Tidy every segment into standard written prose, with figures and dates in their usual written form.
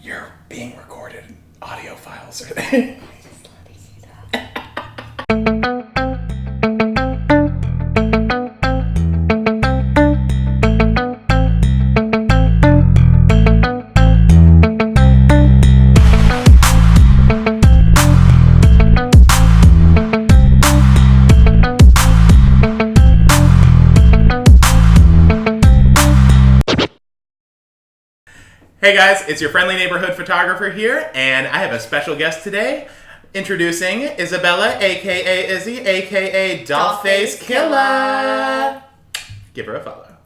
You're being recorded. Audio files are there. Just letting you know. Hey guys, it's your friendly neighborhood photographer here, and I have a special guest today. Introducing Isabella, aka Izzy, aka Dollface Killer. Give her a follow.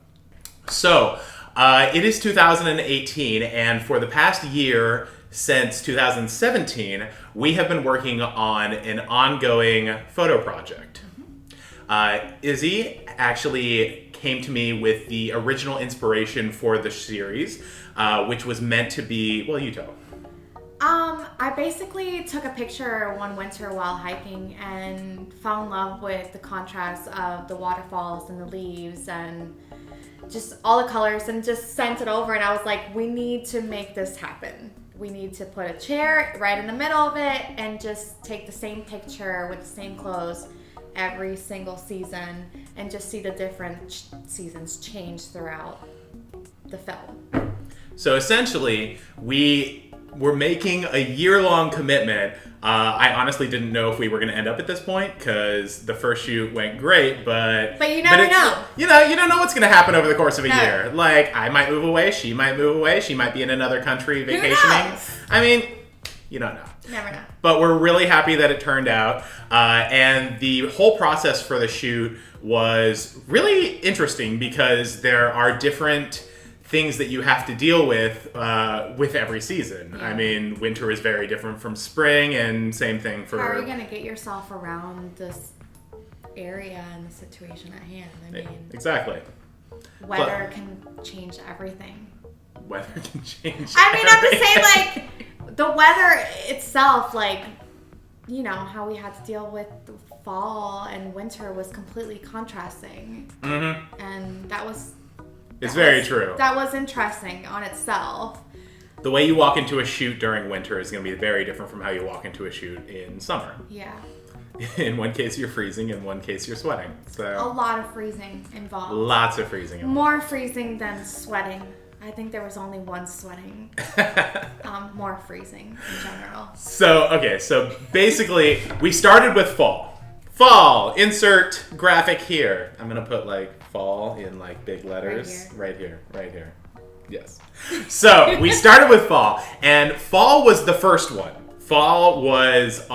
So, it is 2018, and for the past year, since 2017, we have been working on an ongoing photo project. Izzy actually came to me with the original inspiration for the series, which was meant to be, well, you tell. I basically took a picture one winter while hiking and fell in love with the contrast of the waterfalls and the leaves and just all the colors, and just sent it over, and I was like, we need to make this happen. We need to put a chair right in the middle of it and just take the same picture with the same clothes every single season and just see the different seasons change throughout the film. So essentially, we were making a year-long commitment. I honestly didn't know if we were going to end up at this point because the first shoot went great, but you never know. You don't know what's going to happen over the course of a year. Like, I might move away, she might move away, she might be in another country vacationing. Who knows? I mean, you don't know. Never know. But we're really happy that it turned out. And the whole process for the shoot was really interesting because there are different things that you have to deal with every season. Yeah. I mean, winter is very different from spring, and same thing for... How are you going to get yourself around this area and the situation at hand? I mean, exactly. Weather can change everything. Weather can change I'm just saying, like, the weather itself, like, you know, how we had to deal with the fall and winter was completely contrasting. Mm-hmm. And that was... It's very true. That was interesting on itself. The way you walk into a shoot during winter is going to be very different from how you walk into a shoot in summer. Yeah. In one case, you're freezing. In one case, you're sweating. So A lot of freezing involved. Lots of freezing involved. More freezing than sweating. I think there was only one sweating. More freezing in general. So basically, we started with fall. Fall! Insert graphic here. I'm going to put, like, fall in, like, big letters. Right here. Yes. So, we started with fall, and fall was the first one. Fall was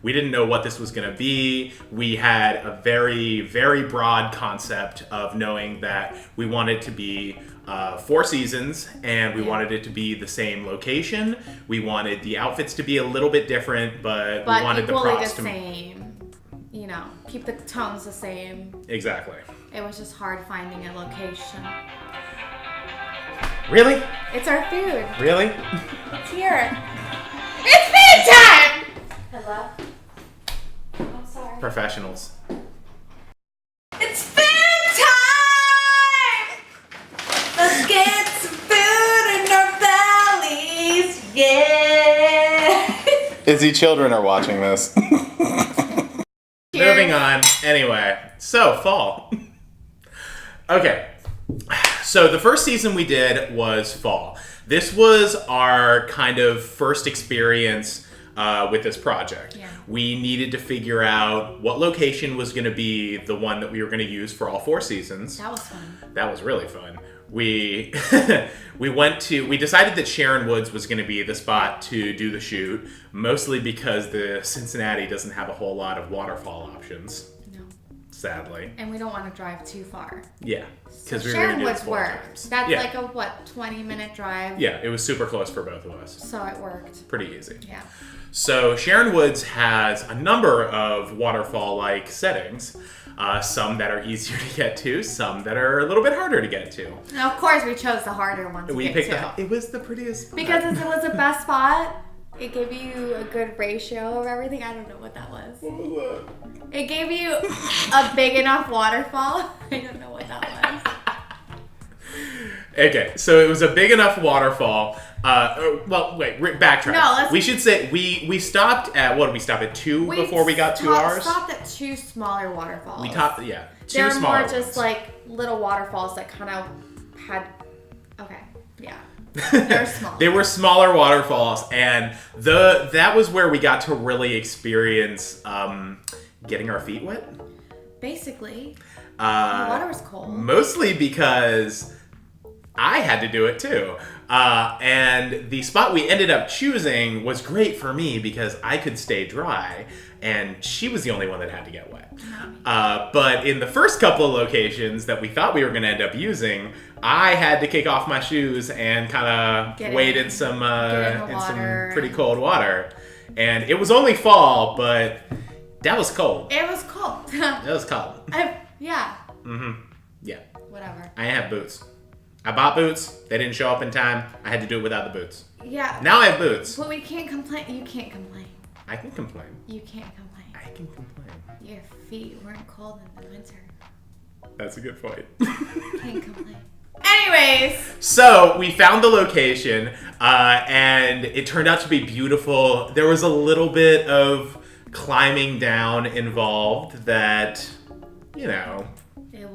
we didn't know what this was going to be. We had a very, very broad concept of knowing that we wanted to be 4 seasons, and we wanted it to be the same location. We wanted the outfits to be a little bit different, but we wanted the props to... same. You know, keep the tones the same. Exactly. It was just hard finding a location. Really? It's our food. Really? It's here. It's food time! Hello? I'm sorry. Professionals. It's food time! Let's get some food in our bellies, yeah! Izzy children are watching this. Moving on. Anyway, so fall. Okay. So the first season we did was fall. This was our kind of first experience with this project. Yeah. We needed to figure out what location was going to be the one that we were going to use for all 4 seasons. That was fun. That was really fun. We decided that Sharon Woods was going to be the spot to do the shoot, mostly because the Cincinnati doesn't have a whole lot of waterfall options. No. Sadly. And we don't want to drive too far. Yeah. Because Sharon Woods worked. That's like a 20-minute drive? Yeah, it was super close for both of us. So it worked. Pretty easy. Yeah. So Sharon Woods has a number of waterfall-like settings. Some that are easier to get to, some that are a little bit harder to get to. Now, of course, we chose the harder one to get to. It was the prettiest spot. Because it was the best spot. It gave you a good ratio of everything. I don't know what that was. What was that? It gave you a big enough waterfall. I don't know what that was. Okay, so it was a big enough waterfall. Well, wait, backtrack. No, we should say we stopped at, what did we stop at 2 before we got to ours? We stopped at 2 smaller waterfalls. We topped, yeah, 2 They're smaller more just ones. like little waterfalls that kind of had, okay, yeah. They're small. They were smaller waterfalls, and that was where we got to really experience getting our feet wet. Basically. The water was cold. Mostly because I had to do it too. And the spot we ended up choosing was great for me because I could stay dry, and she was the only one that had to get wet. But in the first couple of locations that we thought we were going to end up using, I had to kick off my shoes and kind of wade in some pretty cold water. And it was only fall, but that was cold. It was cold. It was cold. Yeah. Mm-hmm. Yeah. Whatever. I didn't have boots. I bought boots. They didn't show up in time. I had to do it without the boots. Yeah. Now I have boots. But we can't complain. You can't complain. I can complain. You can't complain. I can complain. Your feet weren't cold in the winter. That's a good point. Can't complain. Anyways. So we found the location, and it turned out to be beautiful. There was a little bit of climbing down involved that, you know. It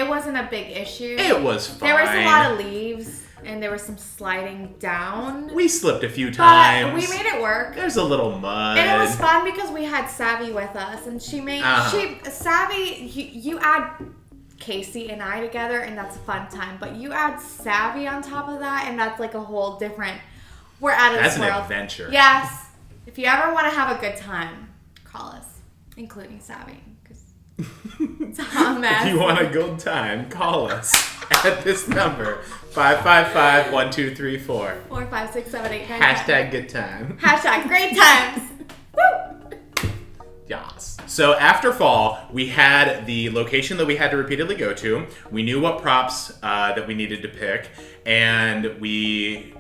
wasn't a big issue. It was fine. There was a lot of leaves, and there was some sliding down. We slipped a few times. But we made it work. There's a little mud. And it was fun because we had Savvy with us, and Savvy, you add Casey and I together, and that's a fun time. But you add Savvy on top of that, and that's like a whole different. We're out of this world. That's an adventure. Yes. If you ever want to have a good time, call us, including Savvy. It's a hot mess. If you want a good time, call us at this number, 555-1234. 4, 5, 6, 7, 8, 9, Hashtag good time. Hashtag great times. Woo! Yes. So after fall, we had the location that we had to repeatedly go to. We knew what props that we needed to pick, and you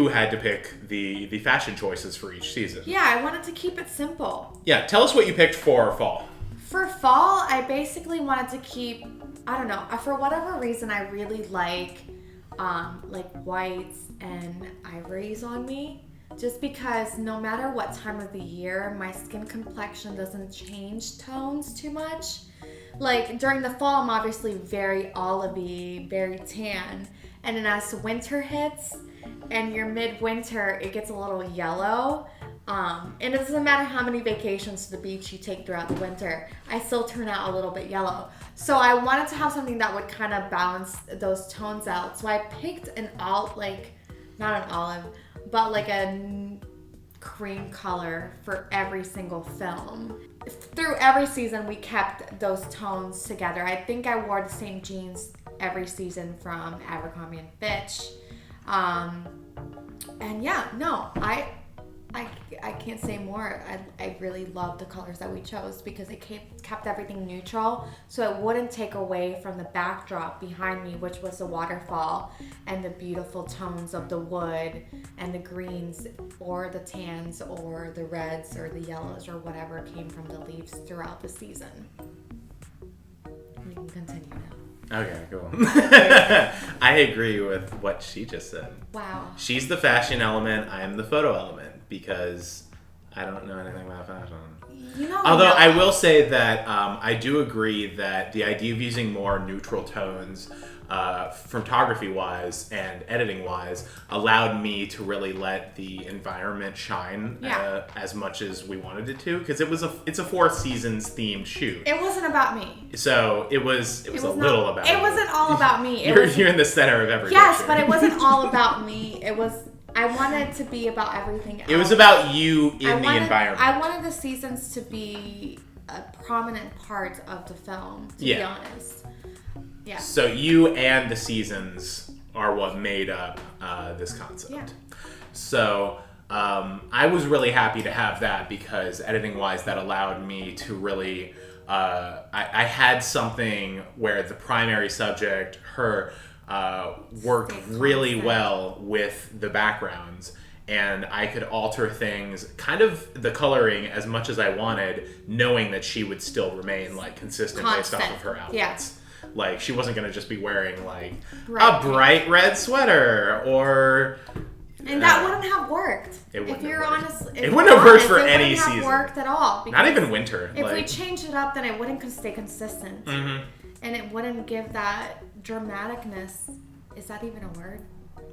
had to pick the fashion choices for each season. Yeah, I wanted to keep it simple. Yeah, tell us what you picked for fall. For fall, I basically wanted to keep, I don't know, for whatever reason, I really like whites and ivories on me. Just because no matter what time of the year, my skin complexion doesn't change tones too much. Like during the fall, I'm obviously very olivey, very tan. And then as winter hits and you're midwinter, it gets a little yellow. And it doesn't matter how many vacations to the beach you take throughout the winter, I still turn out a little bit yellow. So I wanted to have something that would kind of balance those tones out. So I picked not an olive, but like a cream color for every single film. Through every season, we kept those tones together. I think I wore the same jeans every season from Abercrombie and Fitch. And yeah, no, I can't say more. I really love the colors that we chose because it kept everything neutral, so it wouldn't take away from the backdrop behind me, which was the waterfall and the beautiful tones of the wood and the greens or the tans or the reds or the yellows or whatever came from the leaves throughout the season. You can continue now. Okay, cool. I agree with what she just said. Wow. She's the fashion element, I'm the photo element, because I don't know anything about fashion. Although I will say that I do agree that the idea of using more neutral tones, photography-wise and editing-wise, allowed me to really let the environment shine as much as we wanted it to, because it's a 4 seasons themed shoot. It wasn't about me. So it was a little about you. It wasn't all about me. You're in the center of everything. Yes, but it wasn't all about me. I wanted to be about everything else. It was about you in the environment. I wanted the seasons to be a prominent part of the film, to be honest. Yeah. So you and the seasons are what made up this concept. Yeah. So I was really happy to have that because editing-wise, that allowed me to really... I had something where the primary subject, her... worked really well with the backgrounds, and I could alter things, kind of the coloring as much as I wanted, knowing that she would still remain like consistent based off of her outfits. Like, she wasn't going to just be wearing, like, Right. a bright red sweater or... And that wouldn't have worked. It wouldn't if you're have worked. honest, It wouldn't have worked for it any wouldn't have season. worked at all. Not even winter. If like, we changed it up, then it wouldn't stay consistent. Mm-hmm. And it wouldn't give that dramaticness. Is that even a word?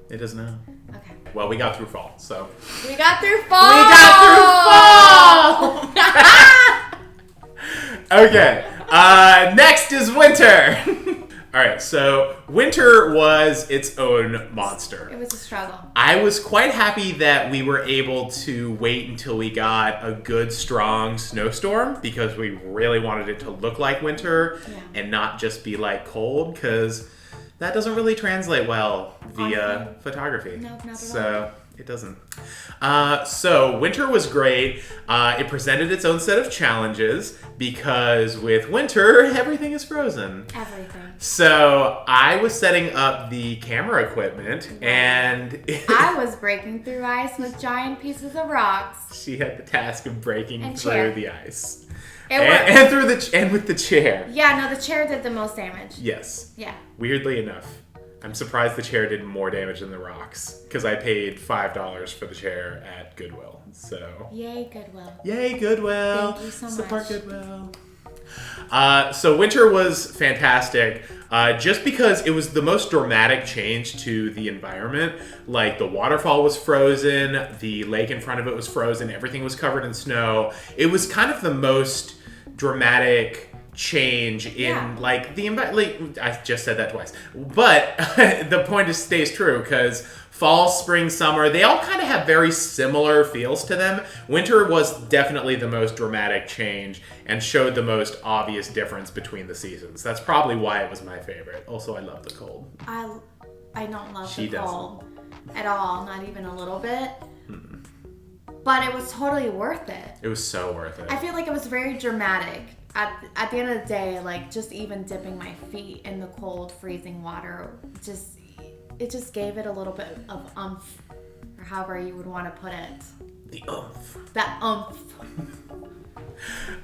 It is now. Okay. Well, we got through fall, so... We got through fall! We got through fall! Okay. Next is winter. All right, so winter was its own monster. It was a struggle. I was quite happy that we were able to wait until we got a good, strong snowstorm because we really wanted it to look like winter and not just be like cold, because that doesn't really translate well via photography. No, not at all. So it doesn't. So winter was great. It presented its own set of challenges because with winter, everything is frozen. Everything. So I was setting up the camera equipment, and I was breaking through ice with giant pieces of rocks. she had the task of breaking And through chair. the ice. It And with the chair. Yeah, no, the chair did the most damage. Yes. Yeah. Weirdly enough, I'm surprised the chair did more damage than the rocks because I paid $5 for the chair at Goodwill. So Yay, Goodwill. yay, Goodwill! Thank you so Support much. Goodwill. So winter was fantastic, just because it was the most dramatic change to the environment. Like, the waterfall was frozen, the lake in front of it was frozen, everything was covered in snow. It was kind of the most dramatic change in like the environment. I just said that twice, but the point stays true because fall, spring, summer, they all kind of have very similar feels to them. Winter was definitely the most dramatic change and showed the most obvious difference between the seasons. That's probably why it was my favorite. Also, I love the cold. I don't love She the cold at all, not even a little bit. But it was totally worth it. It was so worth it. I feel like it was very dramatic. At the end of the day, like, just even dipping my feet in the cold, freezing water, it just gave it a little bit of oomph, or however you would want to put it. The oomph. That oomph.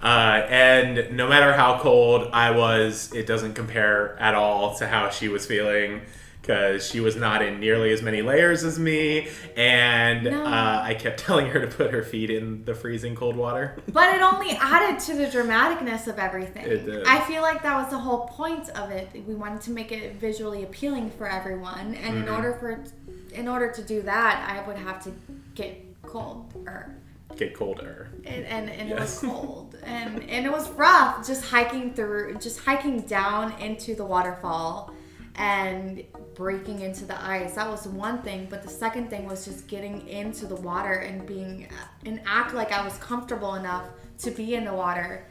And no matter how cold I was, it doesn't compare at all to how she was feeling, because she was not in nearly as many layers as me, and I kept telling her to put her feet in the freezing cold water. But it only added to the dramaticness of everything. It did. I feel like that was the whole point of it. We wanted to make it visually appealing for everyone, and in order to do that, I would have to get colder. Get colder. And it was cold, and it was rough just hiking down into the waterfall and breaking into the ice. That was one thing, but the second thing was just getting into the water and act like I was comfortable enough to be in the water.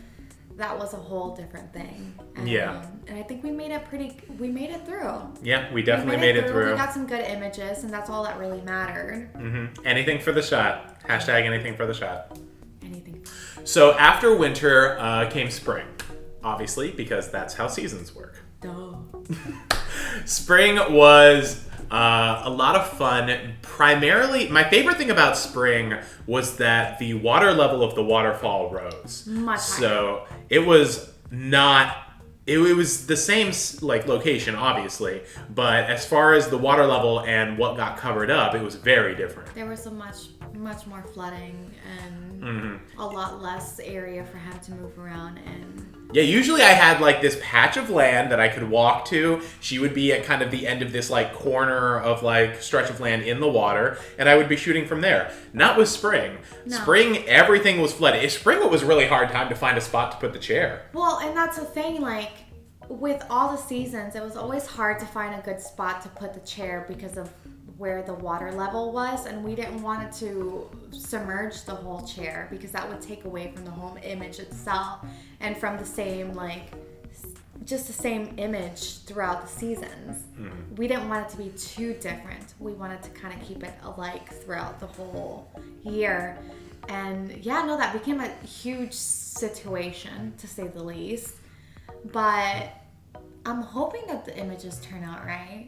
That was a whole different thing. And I think we made it through. Yeah, we definitely made it through. We got some good images, and that's all that really mattered. Anything for the shot. Hashtag anything for the shot. Anything. So after winter came spring, obviously, because that's how seasons work. Duh. Spring was a lot of fun. Primarily, my favorite thing about spring was that the water level of the waterfall rose. Much higher. So it was not... It was the same like location, obviously, but as far as the water level and what got covered up, it was very different. There was much more flooding and a lot less area for him to move around in. Yeah, usually I had like this patch of land that I could walk to. She would be at kind of the end of this like corner of like stretch of land in the water, and I would be shooting from there. Not with spring. No. Spring, everything was flooded. Spring, it was a really hard time to find a spot to put the chair. Well, and that's the thing, like, with all the seasons, it was always hard to find a good spot to put the chair because of where the water level was, and we didn't want it to submerge the whole chair because that would take away from the whole image itself and from the same, like, just the same image throughout the seasons. We didn't want it to be too different. We wanted to kind of keep it alike throughout the whole year. And yeah, no, that became a huge situation, to say the least. But I'm hoping that the images turn out right.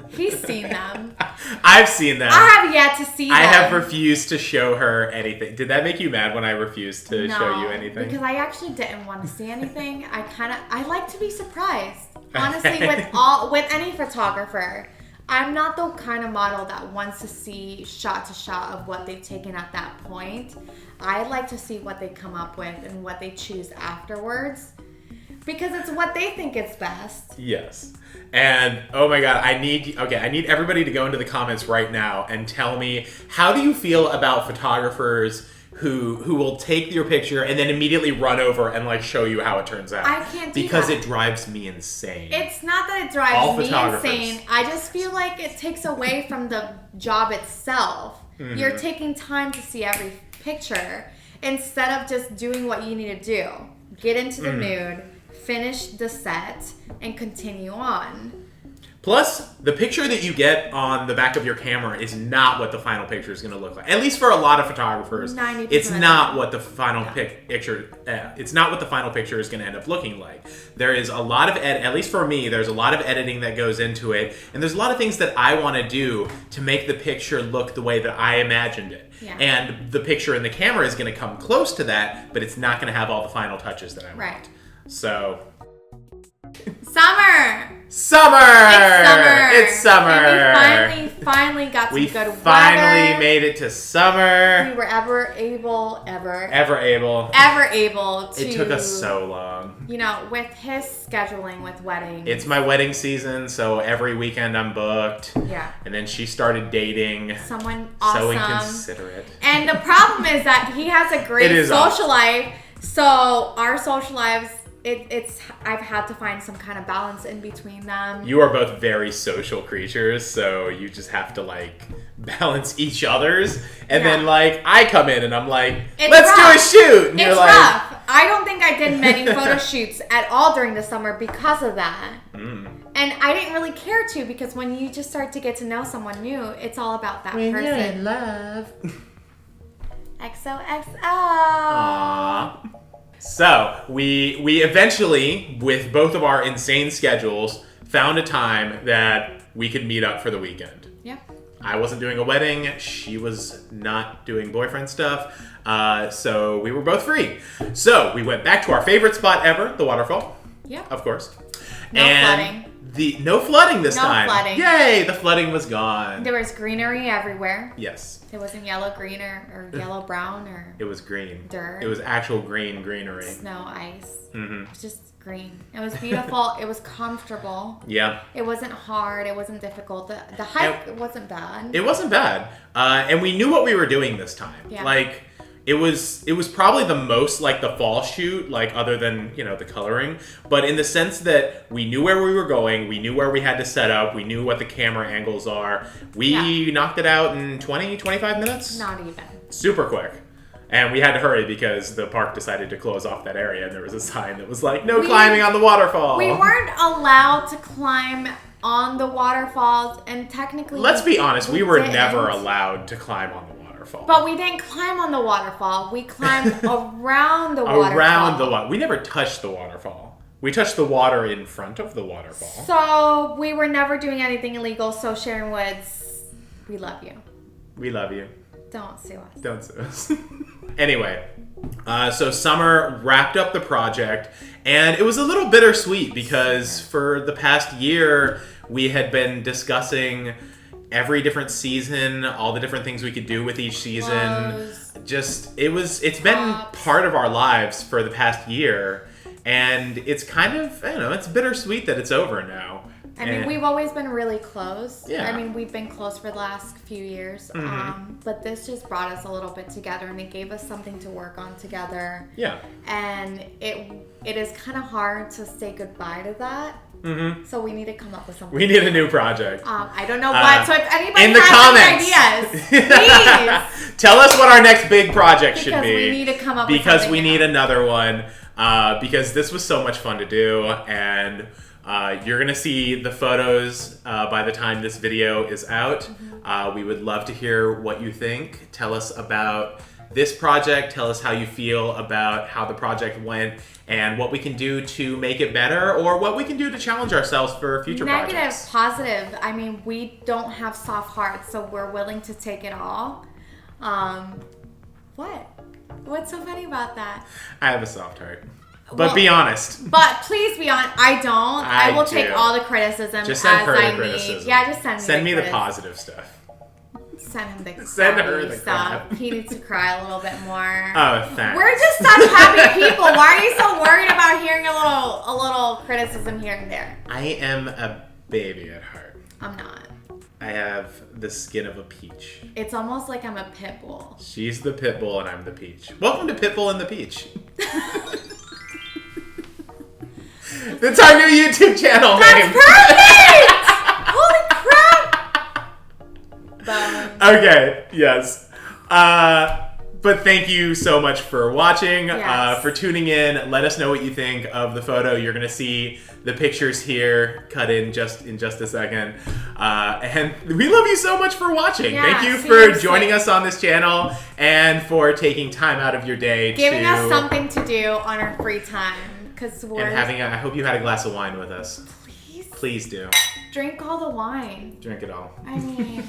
He's seen them. I've seen them. I have yet to see them. I have refused to show her anything. Did that make you mad when I refused to show you anything? Because I actually didn't want to see anything. I like to be surprised. Honestly, with any photographer, I'm not the kind of model that wants to see shot to shot of what they've taken at that point. I like to see what they come up with and what they choose afterwards, because it's what they think is best. Yes. And oh my God, I need everybody to go into the comments right now and tell me, how do you feel about photographers who will take your picture and then immediately run over and like show you how it turns out? I can't do because that. It drives me insane. It's not that it drives me insane. I just feel like it takes away from the job itself. Mm-hmm. You're taking time to see every picture instead of just doing what you need to do. Get into the mood, finish the set, and continue on. Plus, the picture that you get on the back of your camera is not what the final picture is going to look like. At least for a lot of photographers, it's not what the final picture. It's not what the final picture is going to end up looking like. There is a lot of at least for me, there's a lot of editing that goes into it, and there's a lot of things that I want to do to make the picture look the way that I imagined it. Yeah. And the picture in the camera is going to come close to that, but it's not going to have all the final touches that I want. So. Summer! It's summer! And we finally got some good weather. We finally made it to summer. We were ever able to... It took us so long. You know, with his scheduling with weddings. It's my wedding season, so every weekend I'm booked. Yeah. And then she started dating. Someone awesome. So inconsiderate. And the problem is that he has a great social life. So our social lives... I've had to find some kind of balance in between them. You are both very social creatures, so you just have to like balance each other's. And then like I come in and I'm like, let's do a shoot. And it's rough. I don't think I did many photo shoots at all during the summer because of that. And I didn't really care to, because when you just start to get to know someone new, it's all about that person. You're in love. XOXO. Aww. So, we eventually, with both of our insane schedules, found a time that we could meet up for the weekend. Yeah. I wasn't doing a wedding. She was not doing boyfriend stuff. So, we were both free. So, we went back to our favorite spot ever, the waterfall. Yeah. Of course. No flooding. No flooding this time. No flooding. Yay, the flooding was gone. There was greenery everywhere. Yes. It wasn't yellow-green or yellow-brown or... It was green. Dirt. It was actual greenery. Snow, ice. Mm-hmm. It was just green. It was beautiful. It was comfortable. Yeah. It wasn't hard. It wasn't difficult. The hike wasn't bad. It wasn't bad. And we knew what we were doing this time. Yeah. Like... It was probably the most like the fall shoot, like other than, you know, the coloring, but in the sense that we knew where we were going, we knew where we had to set up, we knew what the camera angles are. We knocked it out in 20, 25 minutes? Not even. Super quick. And we had to hurry because the park decided to close off that area, and there was a sign that was like, no climbing on the waterfall. We weren't allowed to climb on the waterfalls, and technically... Let's be honest, we were never allowed to climb on the waterfall. But we didn't climb on the waterfall. We climbed around the waterfall. Around the water. We never touched the waterfall. We touched the water in front of the waterfall. So we were never doing anything illegal. So Sharon Woods, we love you. We love you. Don't sue us. Don't sue us. Anyway, so Summer wrapped up the project, and it was a little bittersweet because for the past year we had been discussing every different season, all the different things we could do with each season. It's been part of our lives for the past year, and it's kind of, I don't know, it's bittersweet that it's over now. I mean, we've always been really close. Yeah. I mean, we've been close for the last few years. But this just brought us a little bit together, and it gave us something to work on together. Yeah. And it is kind of hard to say goodbye to that. Mm-hmm. So we need to come up with something. We need a new project. I don't know what. So if anybody in the has comments, any ideas, please tell us what our next big project should be. Because we need to come up with because something we need another one. Because this was so much fun to do, and you're gonna see the photos by the time this video is out. Mm-hmm. We would love to hear what you think. Tell us about this project. Tell us how you feel about how the project went and what we can do to make it better, or what we can do to challenge ourselves for future projects. Negative, positive. I mean, we don't have soft hearts, so we're willing to take it all. What? What's so funny about that? I have a soft heart. But be honest. But please be honest. I don't. I will take do. all the criticism Just send as her I the criticism. need. Yeah, just Send me the positive stuff. Send him the Send her the stuff. crap. He needs to cry a little bit more. Oh, thanks. We're just such happy people. Why are you so worried about hearing a little criticism here and there? I am a baby at heart. I'm not. I have the skin of a peach. It's almost like I'm a pit bull. She's the pit bull and I'm the peach. Welcome to Pitbull and the Peach. That's our new YouTube channel name. That's perfect! Holy crap! Okay, yes. But thank you so much for watching, Yes. for tuning in. Let us know what you think of the photo. You're going to see the pictures here cut in just a second. And we love you so much for watching. Yeah, thank you for seriously. joining us on this channel and for taking time out of your day Giving to... us something to do on our free time. Because we're... And I hope you had a glass of wine with us. Please Please do. drink all the wine. Drink it all. I mean...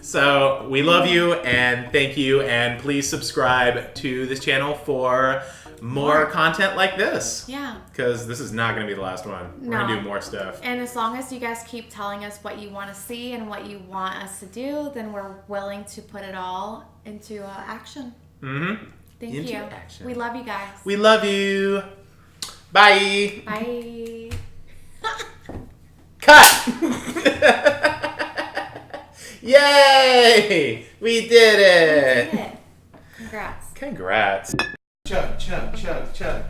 So we love you and thank you, and please subscribe to this channel for more content like this. Yeah. Because this is not going to be the last one. We're going to do more stuff. And as long as you guys keep telling us what you want to see and what you want us to do, then we're willing to put it all into action. Mm-hmm. Thank Into you. action. We love you guys. We love you. Bye. Bye. Cut. Yay! We did it. We did it. Congrats. Congrats. Chug, chug, chug, chug.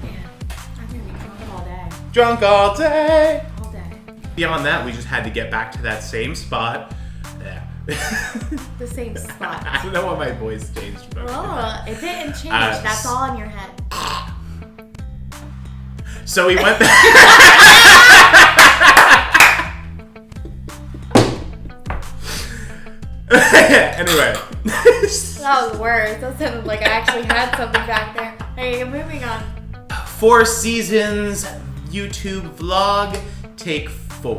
Man, I'm gonna be drunk all day. Drunk all day. All day. Beyond that, we just had to get back to that same spot. Yeah. The same spot. I don't know why my voice changed. But Oh, it didn't change. That's all in your head. So we went back. Anyway. That was worse. That sounded like I actually had something back there. Hey, moving on. 4 seasons YouTube vlog, take 4.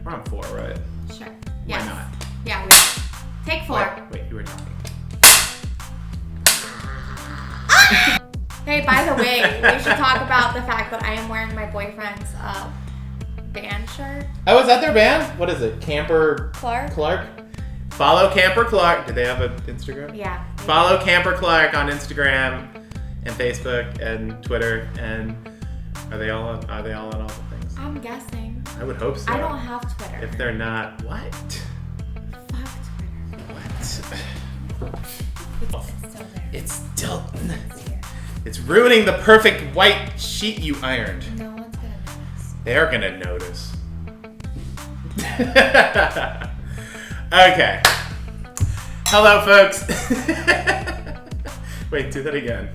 We're on 4, right? Sure. Why Yes. not? Yeah, we take 4. Wait, you were talking. Hey, by the way, we should talk about the fact that I am wearing my boyfriend's band shirt. Oh, is that their band? What is it? Camper Clark? Follow Camper Clark. Do they have an Instagram? Yeah. Follow Camper Clark on Instagram and Facebook and Twitter, and are they all on all the things? I'm guessing. I would hope so. I don't have Twitter. If they're not, what? Fuck Twitter. What? It's still there. It's still. It's here. It's ruining the perfect white sheet you ironed. No one's gonna notice. They're gonna notice. Okay. Hello, folks. Wait, do that again.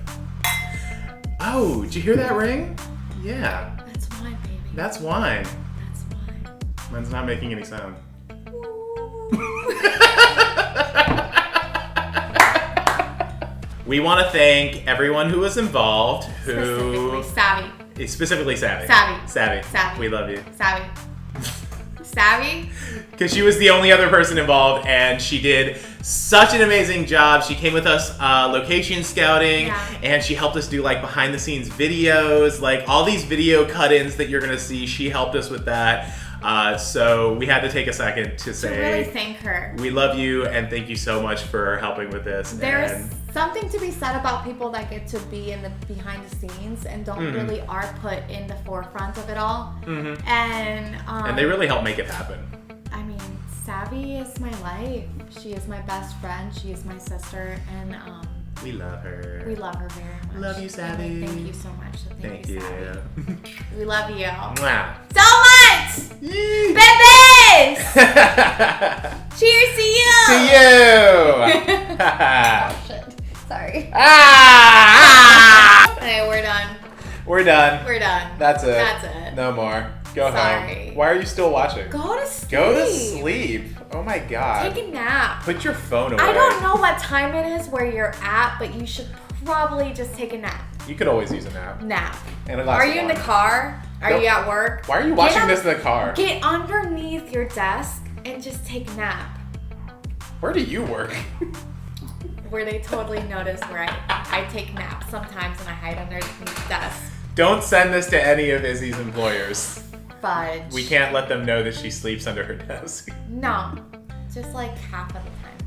Oh, did you hear that ring? Yeah, That's wine, baby. that's wine. That's wine. Mine's not making any sound. We want to thank everyone who was involved, who Specifically Savvy. Savvy. Savvy. We love you. Savvy. Savvy? Because she was the only other person involved, and she did such an amazing job. She came with us location scouting, and she helped us do like behind the scenes videos, like all these video cut-ins that you're gonna see. She helped us with that. So we had to take a second to say, really thank her. We love you and thank you so much for helping with this. There's and something to be said about people that get to be in the behind the scenes and don't really are put in the forefront of it all. and they really help make it happen. I mean, Savvy is my life. She is my best friend. She is my sister, and We love her. we love her very much. Love you, Savvy. Thank you so much. So Thank you. Savvy. We love you Mwah. so much, babies. Cheers to you. To you. Oh shit. Sorry. Ah! Okay, we're done. We're done. We're done. That's it. That's it. No more. Go Sorry. home. Why are you still watching? Go to sleep. Go to sleep. Oh my god. Take a nap. Put your phone away. I don't know what time it is where you're at, but you should probably just take a nap. You could always use a nap. Nap. And a glass Are of you in the wine. car? Are Nope. you at work? Why are you watching this in the car? Get underneath your desk and just take a nap. Where do you work? where they totally notice where I take naps sometimes and I hide underneath the desk. Don't send this to any of Izzy's employers. Fudge. We can't let them know that she sleeps under her desk. No, just like half of the time.